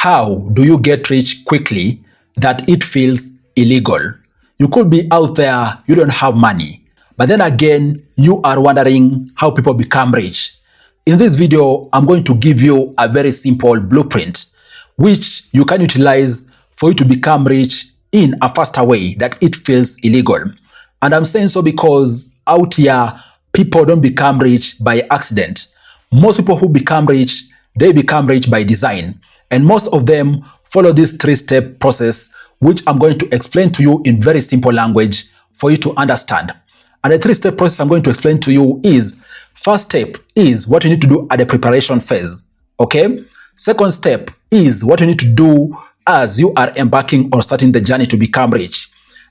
How do you get rich quickly that it feels illegal? You could be out there, you don't have money, but then again, you are wondering how people become rich. In this video, I'm going to give you a very simple blueprint which you can utilize for you to become rich in a faster way that it feels illegal. And I'm saying so because out here, people don't become rich by accident. Most people who become rich, they become rich by design. And most of them follow this three-step process, which I'm going to explain to you in very simple language for you to understand. And the three-step process I'm going to explain to you is, first step is what you need to do at the preparation phase, okay? Second step is what you need to do as you are embarking or starting the journey to become rich.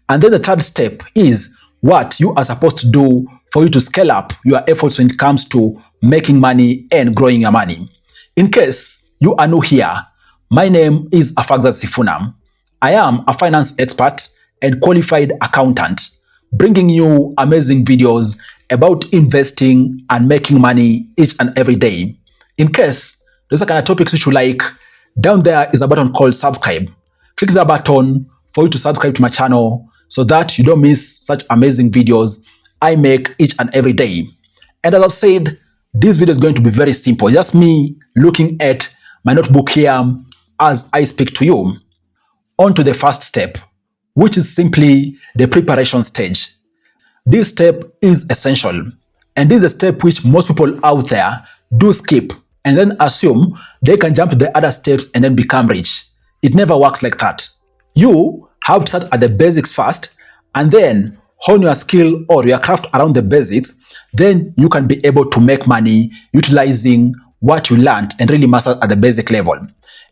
And then the third step is what you are supposed to do for you to scale up your efforts when it comes to making money and growing your money. In case you are new here, my name is Afagza Sifuna. I am a finance expert and qualified accountant, bringing you amazing videos about investing and making money each and every day. In case those are kind of topics which you like, down there is a button called subscribe. Click that button for you to subscribe to my channel so that you don't miss such amazing videos I make each and every day. And as I've said, this video is going to be very simple. Just me looking at my notebook here as I speak to you. On to the first step, which is simply the preparation stage. This step is essential, and this is a step which most people out there do skip and then assume they can jump to the other steps and then become rich. It never works like that. You have to start at the basics first and then hone your skill or your craft around the basics. Then you can be able to make money utilizing what you learned and really master at the basic level.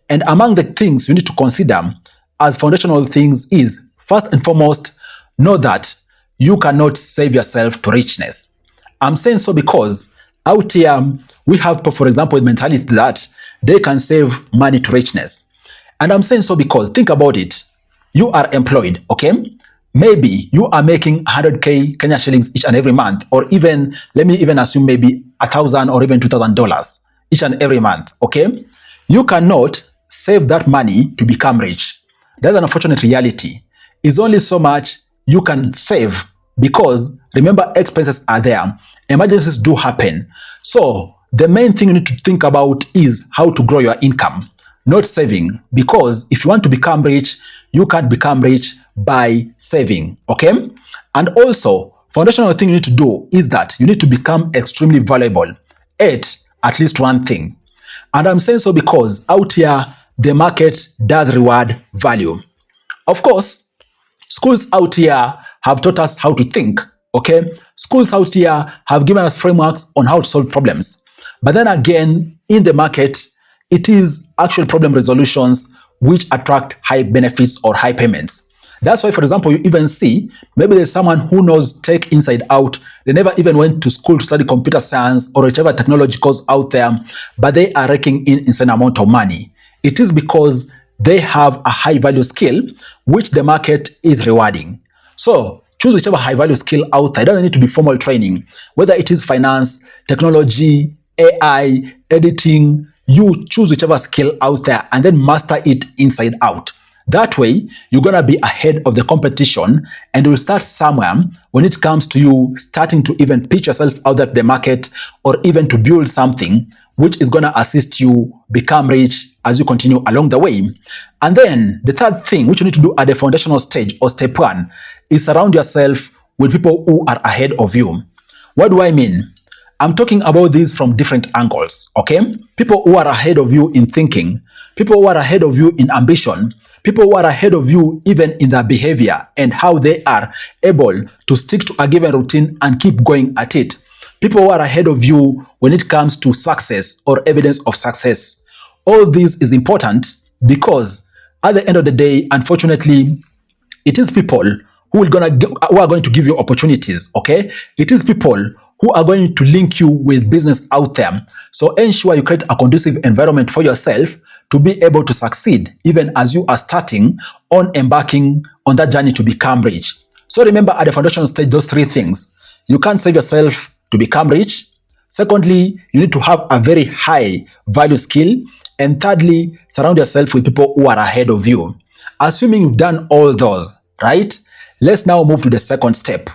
And among the things you need to consider as foundational things is, first and foremost, know that you cannot save yourself to richness. I'm saying so because out here, we have people, for example, with mentality that they can save money to richness. And I'm saying so because, think about it, you are employed, okay? Maybe you are making 100K Kenya shillings each and every month, or even, let me even assume maybe $1,000 or even $2,000 each and every month, okay? You cannot save that money to become rich. That's an unfortunate reality. It's only so much you can save because, remember, expenses are there. Emergencies do happen. So the main thing you need to think about is how to grow your income, not saving. Because if you want to become rich, you can't become rich by saving, okay? And also, foundational thing you need to do is that you need to become extremely valuable at least one thing. And I'm saying so because out here, the market does reward value. Of course, schools out here have taught us how to think, okay? Schools out here have given us frameworks on how to solve problems. But then again, in the market, it is actual problem resolutions which attract high benefits or high payments. That's why, for example, you even see maybe there's someone who knows tech inside out. They never even went to school to study computer science or whichever technology goes out there, but they are raking in insane amount of money. It is because they have a high value skill which the market is rewarding. So choose whichever high value skill out there. It doesn't need to be formal training, whether it is finance, technology, AI, editing. You choose whichever skill out there and then master it inside out. That way, you're going to be ahead of the competition and you'll start somewhere when it comes to you starting to even pitch yourself out there to the market or even to build something which is going to assist you become rich as you continue along the way. And then the third thing which you need to do at the foundational stage or step one is surround yourself with people who are ahead of you. What do I mean? I'm talking about these from different angles, okay? People who are ahead of you in thinking, people who are ahead of you in ambition, people who are ahead of you even in their behavior and how they are able to stick to a given routine and keep going at it. People who are ahead of you when it comes to success or evidence of success. All this is important because at the end of the day, unfortunately, it is people who are going to give you opportunities, okay? It is people who are going to link you with business out there. So ensure you create a conducive environment for yourself to be able to succeed even as you are starting on embarking on that journey to become rich. So remember at the foundational stage, those three things. You can't save yourself to become rich. Secondly, you need to have a very high value skill. And thirdly, surround yourself with people who are ahead of you. Assuming you've done all those, right? Let's now move to the second step.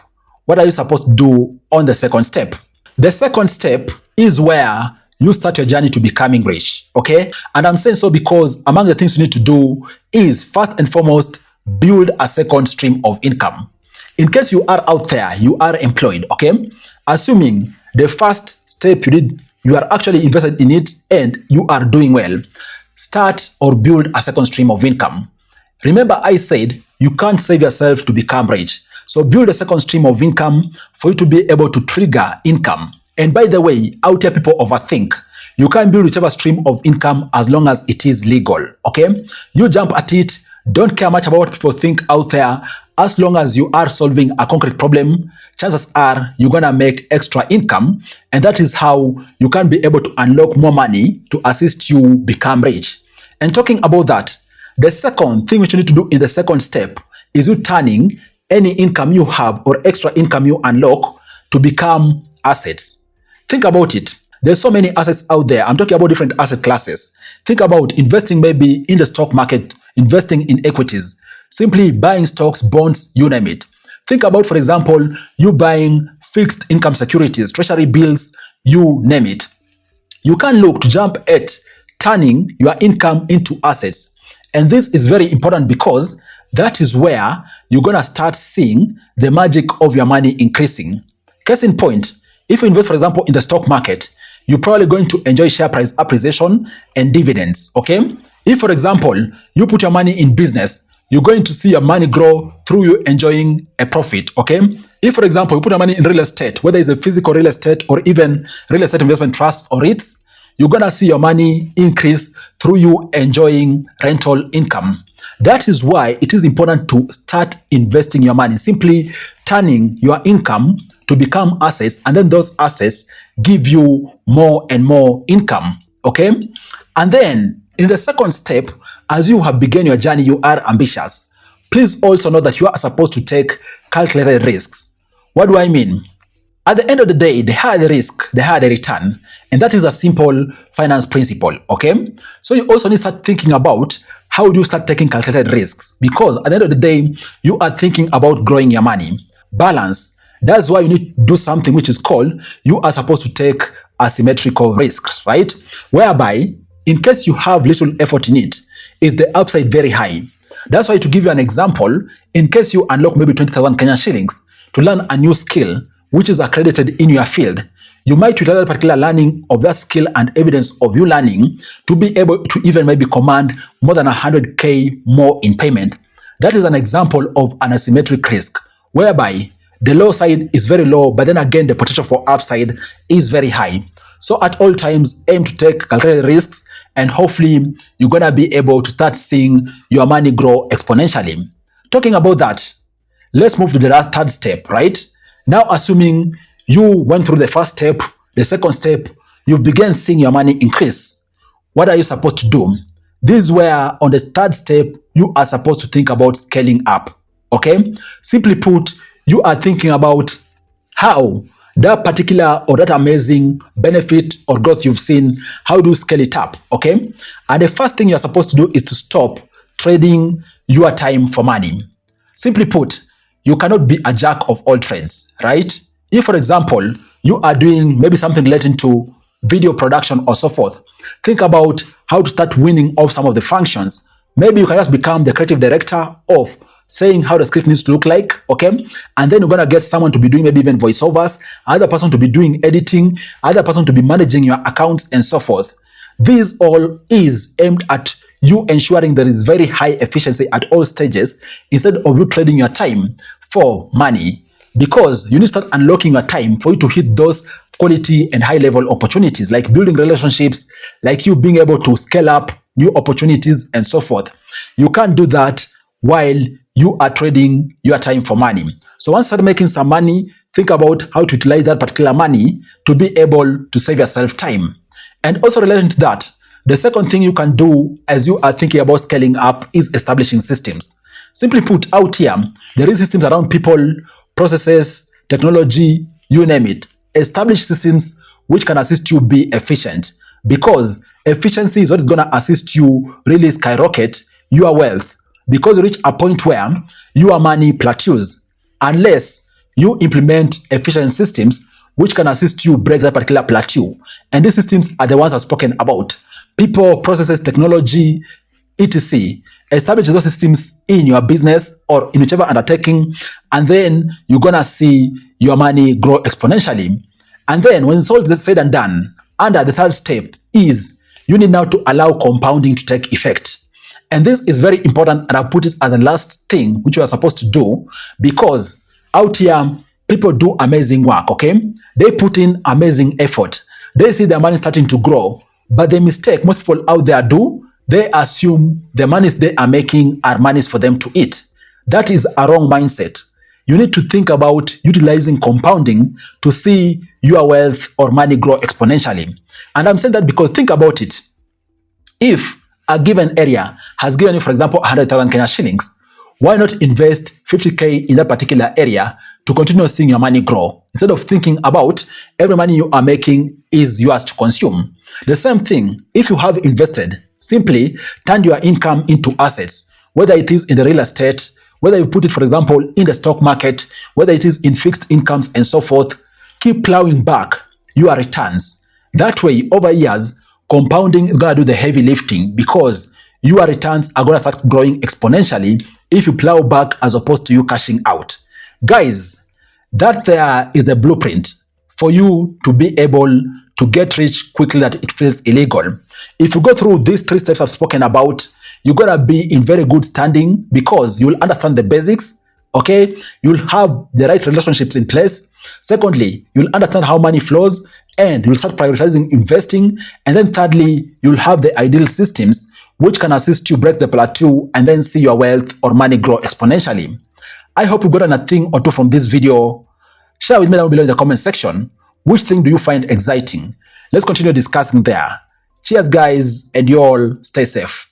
What are you supposed to do on the second step? The second step is where you start your journey to becoming rich, okay? And I'm saying so because among the things you need to do is first and foremost, build a second stream of income. In case you are out there, you are employed, okay? Assuming the first step you did, you are actually invested in it and you are doing well, start or build a second stream of income. Remember, I said you can't save yourself to become rich. So build a second stream of income for you to be able to trigger income. And by the way, out here people overthink. You can build whichever stream of income as long as it is legal, okay? You jump at it, don't care much about what people think out there. As long as you are solving a concrete problem, chances are you're gonna make extra income, and that is how you can be able to unlock more money to assist you become rich. And talking about that, the second thing which you need to do in the second step is you turning any income you have or extra income you unlock to become assets. Think about it. There's so many assets out there. I'm talking about different asset classes. Think about investing maybe in the stock market, investing in equities, simply buying stocks, bonds, you name it. Think about, for example, you buying fixed income securities, treasury bills, you name it. You can look to jump at turning your income into assets. And this is very important because that is where you're going to start seeing the magic of your money increasing. Case in point, if you invest, for example, in the stock market, you're probably going to enjoy share price appreciation and dividends, okay? If, for example, you put your money in business, you're going to see your money grow through you enjoying a profit, okay? If, for example, you put your money in real estate, whether it's a physical real estate or even real estate investment trusts or REITs, you're going to see your money increase through you enjoying rental income. That is why it is important to start investing your money, simply turning your income to become assets, and then those assets give you more and more income, okay? And then in the second step, as you have begun your journey, you are ambitious. Please also know that you are supposed to take calculated risks. What do I mean? At the end of the day, the higher the risk, the higher the return. And that is a simple finance principle, okay? So you also need to start thinking about how do you start taking calculated risks? Because at the end of the day, you are thinking about growing your money. Balance. That's why you need to do something which is called, you are supposed to take asymmetrical risks, right? Whereby, in case you have little effort in it, is the upside very high. That's why, to give you an example, in case you unlock maybe 20,000 Kenyan shillings to learn a new skill which is accredited in your field, you might utilize particular learning of that skill and evidence of you learning to be able to even maybe command more than 100K more in payment. That is an example of an asymmetric risk, whereby the low side is very low, but then again, the potential for upside is very high. So at all times, aim to take calculated risks, and hopefully you're going to be able to start seeing your money grow exponentially. Talking about that, let's move to the third step, right? Now, assuming you went through the first step, the second step, you've begun seeing your money increase. What are you supposed to do? This is where on the third step, you are supposed to think about scaling up, okay? Simply put, you are thinking about how that particular or that amazing benefit or growth you've seen, how do you scale it up, okay? And the first thing you're supposed to do is to stop trading your time for money. Simply put, you cannot be a jack of all trades, right? If, for example, you are doing maybe something relating to video production or so forth, think about how to start winning off some of the functions. Maybe you can just become the creative director of saying how the script needs to look like, okay? And then you're gonna get someone to be doing maybe even voiceovers, another person to be doing editing, another person to be managing your accounts and so forth. This all is aimed at you ensuring there is very high efficiency at all stages instead of you trading your time for money, because you need to start unlocking your time for you to hit those quality and high level opportunities, like building relationships, like you being able to scale up new opportunities and so forth. You can't do that while you are trading your time for money. So once you start making some money, think about how to utilize that particular money to be able to save yourself time. And also related to that, the second thing you can do as you are thinking about scaling up is establishing systems. Simply put, out here, there is systems around people, processes, technology, you name it. Establish systems which can assist you be efficient. because efficiency is what is going to assist you really skyrocket your wealth, because you reach a point where your money plateaus unless you implement efficient systems which can assist you break that particular plateau. And these systems are the ones I've spoken about: people, processes, technology, etc. Establish those systems in your business or in whichever undertaking, and then you're gonna see your money grow exponentially. And then when it's all said and done, under the third step is you need now to allow compounding to take effect. And this is very important, and I put it as the last thing which you are supposed to do, because out here people do amazing work, okay? They put in amazing effort. They see their money starting to grow, but the mistake most people out there do, they assume the monies they are making are monies for them to eat. That is a wrong mindset. You need to think about utilizing compounding to see your wealth or money grow exponentially. And I'm saying that because think about it. If a given area has given you, for example, 100,000 Kenya shillings, why not invest 50K in that particular area to continue seeing your money grow, instead of thinking about every money you are making is yours to consume? The same thing, if you have invested, simply turn your income into assets, whether it is in the real estate, whether you put it, for example, in the stock market, whether it is in fixed incomes and so forth. Keep plowing back your returns. That way, over years, compounding is going to do the heavy lifting, because your returns are going to start growing exponentially if you plow back as opposed to you cashing out. Guys, that there is the blueprint for you to be able to get rich quickly that it feels illegal. If you go through these 3 steps I've spoken about, you're going to be in very good standing, because you'll understand the basics, okay? You'll have the right relationships in place. Secondly, you'll understand how money flows, and you'll start prioritizing investing. And then thirdly, you'll have the ideal systems which can assist you break the plateau and then see your wealth or money grow exponentially. I hope you got a thing or two from this video. Share with me down below in the comment section. Which thing do you find exciting? Let's continue discussing there. Cheers, guys, and you all stay safe.